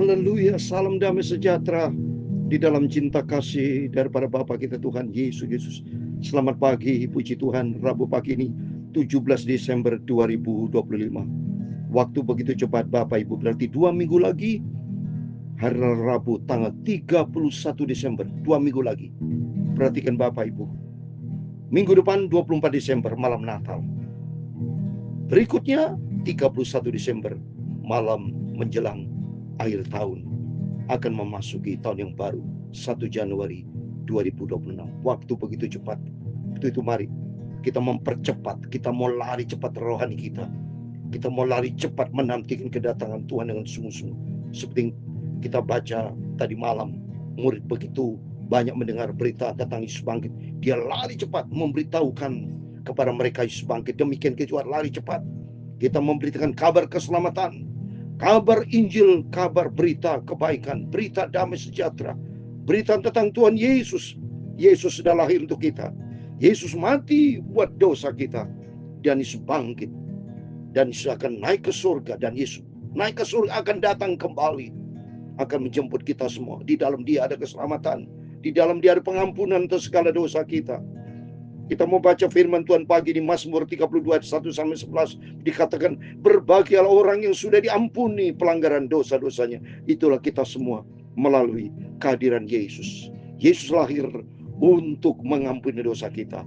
Haleluya, salam damai sejahtera di dalam cinta kasih daripada Bapa kita Tuhan Yesus Kristus. Selamat pagi, puji Tuhan, Rabu pagi ini 17 Desember 2025. Waktu begitu cepat Bapak Ibu, berarti 2 minggu lagi hari Rabu tanggal 31 Desember, 2 minggu lagi. Perhatikan Bapak Ibu, minggu depan 24 Desember malam Natal. Berikutnya 31 Desember malam menjelang akhir tahun, akan memasuki tahun yang baru 1 Januari 2026. Waktu begitu cepat. Itu mari kita mempercepat, kita mau lari cepat rohani kita. Kita mau lari cepat menantikan kedatangan Tuhan dengan sungguh-sungguh. Seperti kita baca tadi malam, murid begitu banyak mendengar berita tentang Yesus bangkit, dia lari cepat memberitahukan kepada mereka Yesus bangkit. Demikian kita lari cepat, kita memberitakan kabar keselamatan, kabar Injil, kabar berita kebaikan, berita damai sejahtera, berita tentang Tuhan Yesus. Yesus sudah lahir untuk kita, Yesus mati buat dosa kita, dan Yesus bangkit, dan Yesus akan naik ke surga, dan Yesus naik ke surga akan datang kembali, akan menjemput kita semua. Di dalam Dia ada keselamatan, di dalam Dia ada pengampunan atas segala dosa kita. Kita mau baca firman Tuhan pagi di Mazmur 32 ayat 1-11. Dikatakan, berbahagialah orang yang sudah diampuni pelanggaran dosa-dosanya. Itulah kita semua melalui kehadiran Yesus. Yesus lahir untuk mengampuni dosa kita,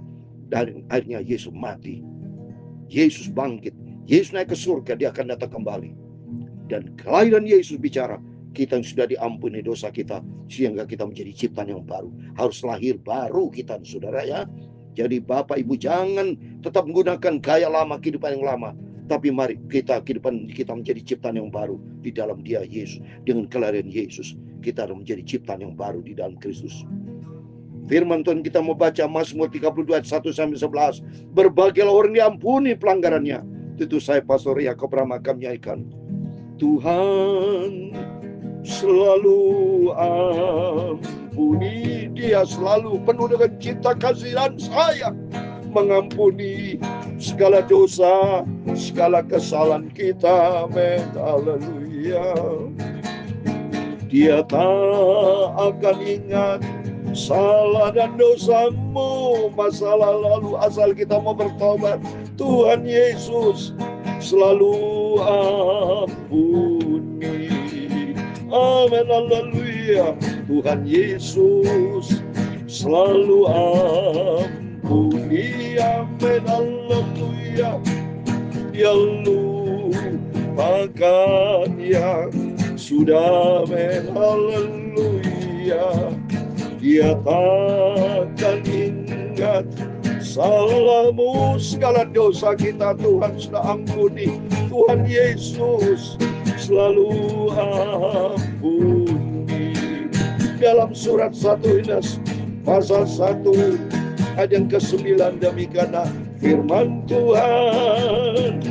dan akhirnya Yesus mati, Yesus bangkit, Yesus naik ke surga, Dia akan datang kembali. Dan kelahiran Yesus bicara, kita yang sudah diampuni dosa kita, sehingga kita menjadi ciptaan yang baru. Harus lahir baru kita, saudara ya. Jadi Bapak Ibu jangan tetap menggunakan gaya lama, kehidupan yang lama. Tapi mari kehidupan kita menjadi ciptaan yang baru di dalam Dia Yesus. Dengan kelahiran Yesus, kita harus menjadi ciptaan yang baru di dalam Kristus. Firman Tuhan kita mau baca Mazmur 32 ayat 1-11. Berbahagialah orang diampuni pelanggarannya. Itu saya Pastor Yakob Rama akan menyanyikan. Tuhan selalu ampuni, Dia selalu penuh dengan cinta kasih dan sayang, mengampuni segala dosa, segala kesalahan kita. Haleluya. Dia tak akan ingat salah dan dosamu masa lalu, asal kita mau bertobat. Tuhan Yesus selalu ampuni. Amin, haleluya. Tuhan Yesus selalu ampuni. Amin, haleluya. Dia lupakan yang sudah. Amin, haleluya. Dia takkan ingat salahmu, segala dosa kita Tuhan sudah ampuni. Tuhan Yesus selalu ampuni. Dalam surat 1 Yohanes pasal 1 ayat yang ke-9, demikianlah firman Tuhan.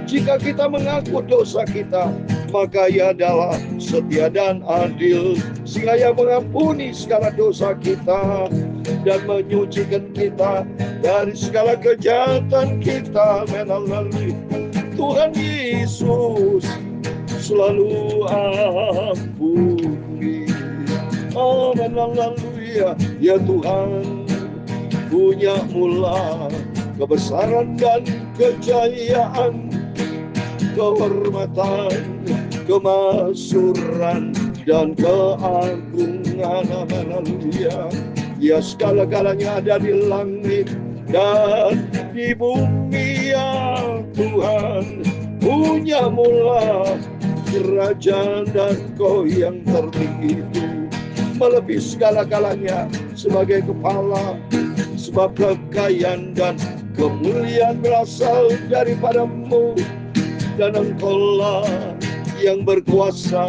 Jika kita mengaku dosa kita, maka Ia adalah setia dan adil, sehingga Ia mengampuni segala dosa kita dan menyucikan kita dari segala kejahatan kita. Melalui Tuhan Yesus selalu ampuni. Amin, haleluya. Ya Tuhan, punya mula kebesaran dan kejayaan, kehormatan, kemasyhuran, dan keagungan. Haleluya. Ya segala-galanya ada di langit dan di bumi. Ya Tuhan, punya mula kerajaan dan Kau yang tertinggi itu, melebihi segala-galanya sebagai kepala, sebab kekayaan dan kemuliaan berasal daripada-Mu, dan Engkaulah yang berkuasa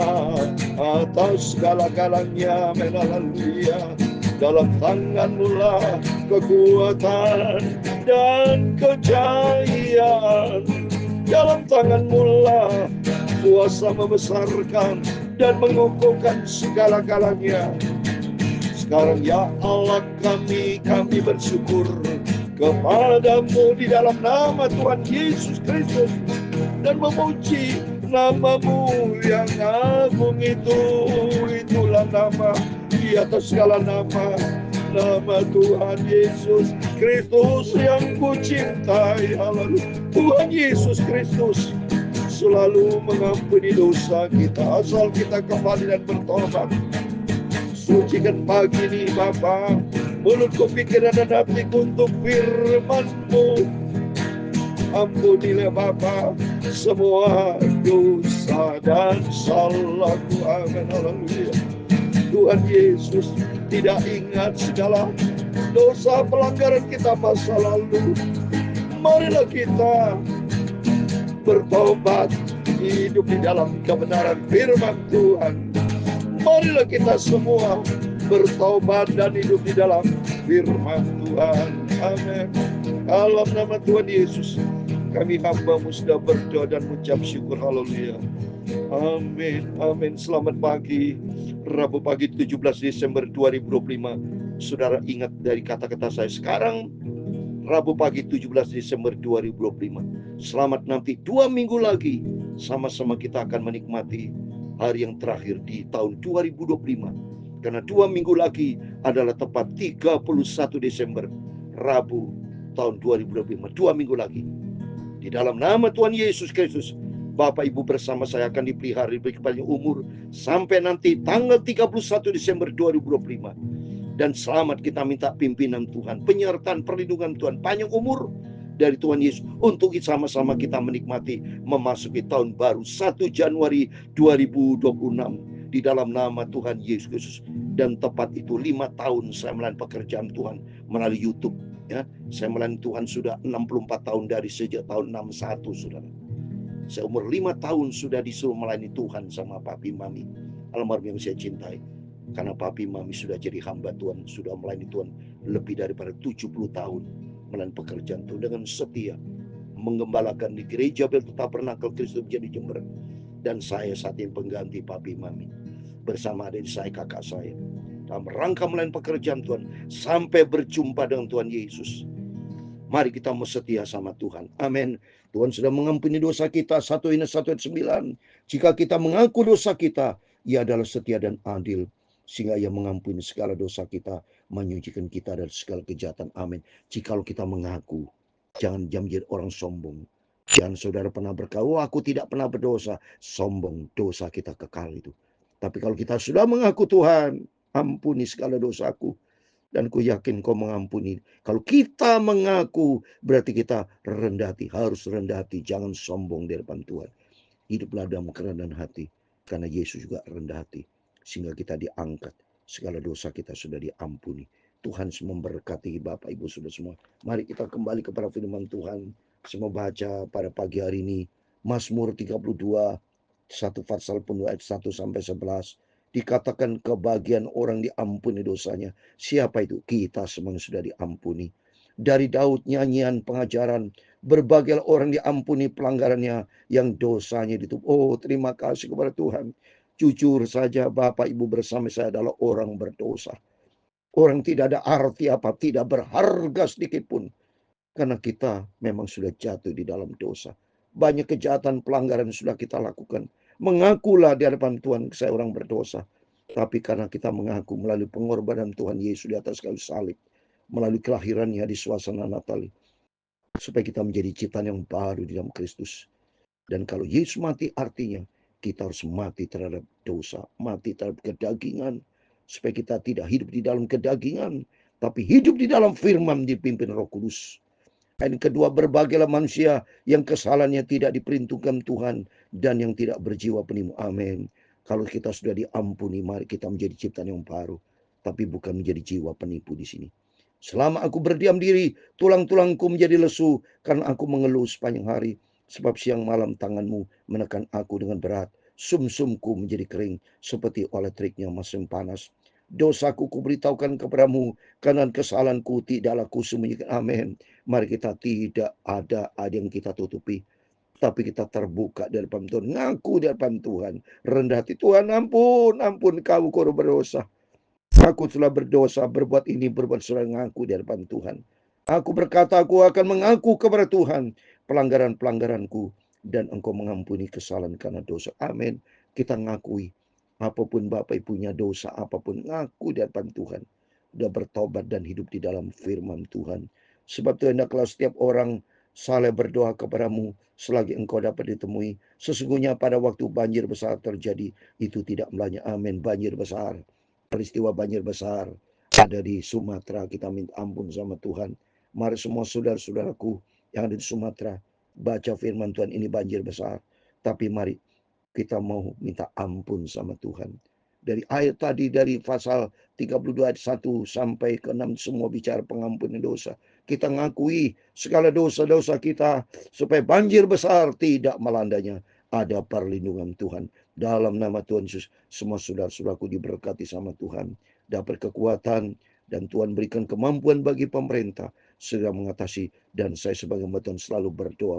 atas segala-galanya. Haleluya. Dalam tangan-Mu lah kekuatan dan kejayaan, dalam tangan-Mu lah kuasa membesarkan dan mengukuhkan segala-galanya. Sekarang ya Allah, kami bersyukur kepadamu di dalam nama Tuhan Yesus Kristus, dan memuji Namamu yang agung itulah nama di atas segala nama. Nama Tuhan Yesus Kristus yang ku cintai. Haleluya. Tuhan Yesus Kristus selalu mengampuni dosa kita asal kita kembali dan bertobat. Sucikan pagi ini Bapa mulutku, pikiran dan hatiku untuk firman-Mu. Ampunilah Bapa semua dosa dan salahku. Amin. Haleluya. Tuhan Yesus tidak ingat segala dosa pelanggaran kita masa lalu. Marilah kita bertobat, hidup di dalam kebenaran firman Tuhan. Marilah kita semua bertobat dan hidup di dalam firman Tuhan. Amin. Dalam nama Tuhan Yesus, kami hamba-Mu sudah berdoa dan mengucap syukur. Haleluya. Amin. Amin. Selamat pagi. Rabu pagi 17 Desember 2025. Saudara ingat dari kata-kata saya sekarang, Rabu pagi 17 Desember 2025. Selamat nanti 2 minggu lagi sama-sama kita akan menikmati hari yang terakhir di tahun 2025. Karena 2 minggu lagi adalah tepat 31 Desember, Rabu tahun 2025. 2 minggu lagi. Di dalam nama Tuhan Yesus Kristus, Bapak Ibu bersama saya akan dipelihara, diberi kepanjang umur sampai nanti tanggal 31 Desember 2025. Dan selamat kita minta pimpinan Tuhan, penyertaan perlindungan Tuhan, panjang umur dari Tuhan Yesus untuk sama-sama kita menikmati memasuki tahun baru 1 Januari 2026 di dalam nama Tuhan Yesus Kristus. Dan tepat itu 5 tahun saya melayani pekerjaan Tuhan melalui YouTube. Ya, saya melayani Tuhan sudah 64 tahun dari sejak tahun 61, saudara. Saya umur 5 tahun sudah disuruh melayani Tuhan sama Papi Mami almarhum yang saya cintai. Karena Papi Mami sudah jadi hamba Tuhan, sudah melayani Tuhan lebih daripada 70 tahun melayani pekerjaan Tuhan dengan setia, menggembalakan di gereja Bel Tabernakel Kristus menjadi Jember. Dan saya saat ini pengganti Papi Mami bersama adik saya, kakak saya, dalam rangka melayani pekerjaan Tuhan sampai berjumpa dengan Tuhan Yesus. Mari kita mau setia sama Tuhan. Amin. Tuhan sudah mengampuni dosa kita. 1 Yohanes 1:9. Jika kita mengaku dosa kita, Ia adalah setia dan adil, sehingga Ia mengampuni segala dosa kita, menyucikan kita dari segala kejahatan. Amin. Jikalau kita mengaku, jangan menjadi orang sombong. Jangan saudara pernah berkata, oh aku tidak pernah berdosa. Sombong, dosa kita kekal itu. Tapi kalau kita sudah mengaku, Tuhan, ampuni segala dosaku, dan ku yakin kau mengampuni. Kalau kita mengaku, berarti kita rendah hati, harus rendah hati, jangan sombong di depan Tuhan. Hiduplah dalam kerendahan hati, karena Yesus juga rendah hati, sehingga kita diangkat. Segala dosa kita sudah diampuni. Tuhan memberkati Bapak Ibu Saudara semua. Mari kita kembali kepada firman Tuhan. Saya mau baca pada pagi hari ini Mazmur 32, 1 pasal penuh ayat 1 sampai 11. Dikatakan kebahagiaan orang diampuni dosanya. Siapa itu? Kita semua sudah diampuni. Dari Daud nyanyian pengajaran, berbagai orang diampuni pelanggarannya yang dosanya ditutup. Oh, terima kasih kepada Tuhan. Jujur saja Bapak Ibu bersama saya adalah orang berdosa. Orang tidak ada arti apa, tidak berharga sedikit pun. Karena kita memang sudah jatuh di dalam dosa. Banyak kejahatan pelanggaran sudah kita lakukan. Mengakulah di hadapan Tuhan, saya orang berdosa. Tapi karena kita mengaku melalui pengorbanan Tuhan Yesus di atas kayu salib, melalui kelahirannya di suasana Natal, supaya kita menjadi ciptaan yang baru di dalam Kristus. Dan kalau Yesus mati, artinya kita harus mati terhadap dosa, mati terhadap kedagingan, supaya kita tidak hidup di dalam kedagingan, tapi hidup di dalam firman dipimpin Roh Kudus. Dan kedua, berbagailah manusia yang kesalahannya tidak diperhitungkan Tuhan dan yang tidak berjiwa penipu. Amin. Kalau kita sudah diampuni, mari kita menjadi ciptaan yang baru, tapi bukan menjadi jiwa penipu di sini. Selama aku berdiam diri, tulang-tulangku menjadi lesu karena aku mengeluh sepanjang hari, sebab siang malam tanganmu menekan aku dengan berat. Sumsumku menjadi kering seperti oleh teriknya mesin panas. Dosaku kuberitahukan kepadamu, karena kesalahanku tidaklah kusembunyikan. Amin. Mari kita tidak ada yang kita tutupi, tapi kita terbuka di depan Tuhan, ngaku di depan Tuhan, rendah hati. Tuhan, ampun kau berdosa. Aku telah berdosa, berbuat ini, berbuat sudah, ngaku di hadapan Tuhan. Aku berkata, aku akan mengaku kepada Tuhan pelanggaran-pelanggaranku. dan Engkau mengampuni kesalahan karena dosa. Amin. Kita ngakui apapun Bapak punya dosa, apapun ngaku di hadapan Tuhan. Udah bertobat dan hidup di dalam firman Tuhan. Sebab Tuhan, hendaklah setiap orang saleh berdoa kepadamu selagi engkau dapat ditemui. Sesungguhnya pada waktu banjir besar terjadi, itu tidak melanya. Amin. Banjir besar, peristiwa banjir besar ada di Sumatera. Kita minta ampun sama Tuhan. Mari semua saudara-saudaraku yang ada di Sumatera, baca firman Tuhan, ini banjir besar. Tapi mari kita mau minta ampun sama Tuhan. Dari ayat tadi, dari pasal 32 ayat 1 sampai ke 6, semua bicara pengampunan dosa. Kita ngakui segala dosa-dosa kita supaya banjir besar tidak melandanya. Ada perlindungan Tuhan. Dalam nama Tuhan Yesus, semua saudara-saudaraku diberkati sama Tuhan. Dapat kekuatan dan Tuhan berikan kemampuan bagi pemerintah segera mengatasi. Dan saya sebagai hamba Tuhan selalu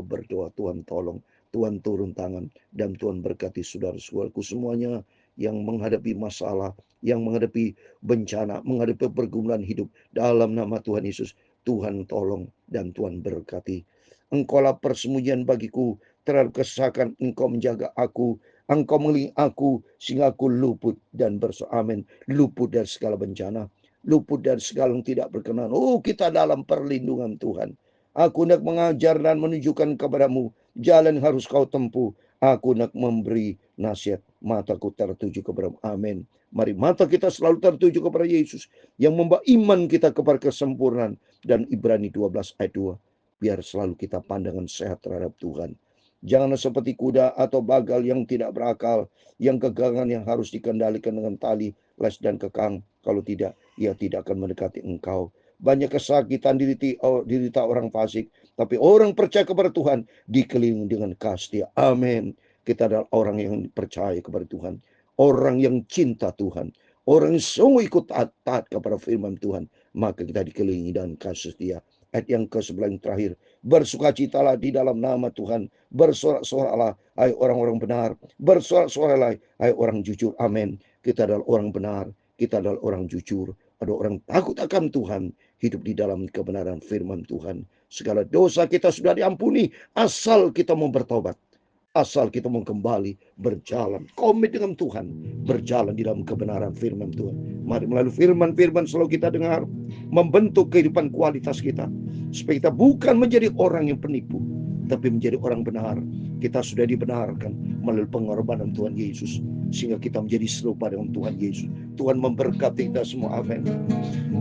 berdoa, Tuhan tolong, Tuhan turun tangan, dan Tuhan berkati saudara-saudaraku semuanya yang menghadapi masalah, yang menghadapi bencana, menghadapi pergumulan hidup. Dalam nama Tuhan Yesus, Tuhan tolong dan Tuhan berkati. Engkaulah persembunyian bagiku, terhadap kesesakan Engkau menjaga aku. Engkau mengelilingi aku sehingga aku luput dan amin, luput dari segala bencana, luput dari segala yang tidak berkenan. Oh, kita dalam perlindungan Tuhan. Aku hendak mengajar dan menunjukkan kepadamu jalan yang harus kau tempuh. Aku hendak memberi nasihat, mataku tertuju kepadamu. Amin. Mari mata kita selalu tertuju kepada Yesus yang membawa iman kita kepada kesempurnaan. Dan Ibrani 12 ayat 2. Biar selalu kita pandangan sehat terhadap Tuhan. Janganlah seperti kuda atau bagal yang tidak berakal, yang kegangan yang harus dikendalikan dengan tali, les dan kekang. Kalau tidak, ia tidak akan mendekati engkau. Banyak kesakitan dirita orang fasik, tapi orang percaya kepada Tuhan dikelilingi dengan kasih. Amin. Kita adalah orang yang percaya kepada Tuhan, orang yang cinta Tuhan, orang yang sungguh ikut taat kepada firman Tuhan, maka kita dikelilingi dengan kasih Dia. Ayat yang ke-11 yang terakhir, bersukacitalah di dalam nama Tuhan, bersorak-soraklah hai orang-orang benar, bersorak-soraklah hai orang jujur. Amin. Kita adalah orang benar, kita adalah orang jujur, ada orang takut akan Tuhan, hidup di dalam kebenaran firman Tuhan. Segala dosa kita sudah diampuni asal kita mau bertobat, asal kita mau kembali berjalan komit dengan Tuhan, berjalan di dalam kebenaran firman Tuhan. Mari melalui firman-firman selalu kita dengar, membentuk kehidupan kualitas kita, supaya kita bukan menjadi orang yang penipu, tapi menjadi orang benar. Kita sudah dibenarkan melalui pengorbanan Tuhan Yesus, sehingga kita menjadi serupa dengan Tuhan Yesus. Tuhan memberkati kita semua. Amin.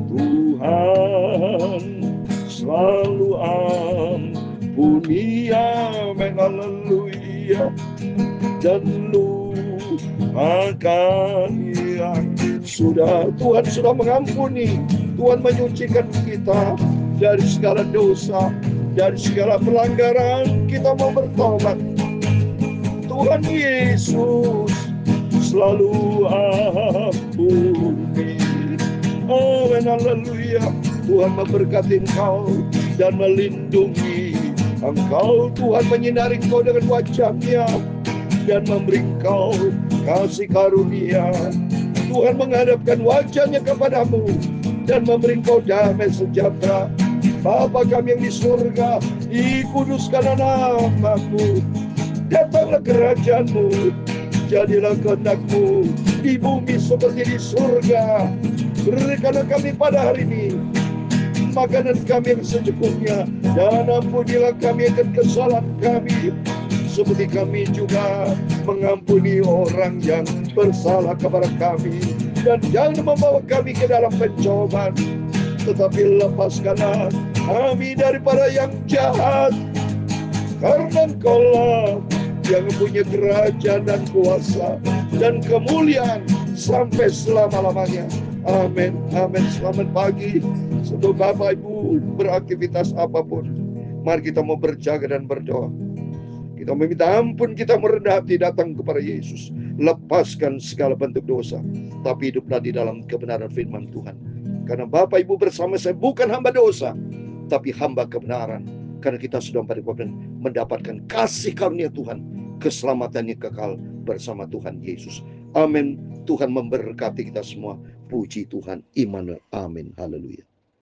Tuhan selalu ampuni, amin, haleluya, dan lupakan yang Tuhan sudah mengampuni. Tuhan menyucikan kita dari segala dosa, dari segala pelanggaran. Kita mau bertobat. Tuhan Yesus selalu ampuni. Amin, haleluya. Tuhan memberkati engkau dan melindungi engkau. Tuhan menyinari engkau dengan wajah-Nya dan memberi engkau kasih karunia. Tuhan menghadapkan wajah-Nya kepadamu dan memberi engkau damai sejahtera. Bapa kami yang di surga, dikuduskanlah nama-Mu. Datanglah kerajaan-Mu, jadilah kehendak-Mu di bumi seperti di surga. Berikanlah kami pada hari ini makanan kami yang secukupnya, dan ampunilah kami akan kesalahan kami, seperti kami juga mengampuni orang yang bersalah kepada kami. Dan jangan membawa kami ke dalam pencobaan, tetapi lepaskanlah kami daripada yang jahat, karena Engkau-lah yang mempunyai kerajaan dan kuasa dan kemuliaan sampai selama-lamanya. Amin. Amin. Selamat pagi. Sebelum Bapak Ibu beraktivitas apapun, mari kita mau berjaga dan berdoa. Kita meminta ampun, kita merendah hati datang kepada Yesus. Lepaskan segala bentuk dosa, tapi hiduplah di dalam kebenaran firman Tuhan. Karena Bapak Ibu bersama saya bukan hamba dosa, tapi hamba kebenaran. Karena kita sudah mendapatkan kasih karunia Tuhan, keselamatan yang kekal bersama Tuhan Yesus. Amin. Tuhan memberkati kita semua. Puji Tuhan. Immanuel. Amin. Haleluya.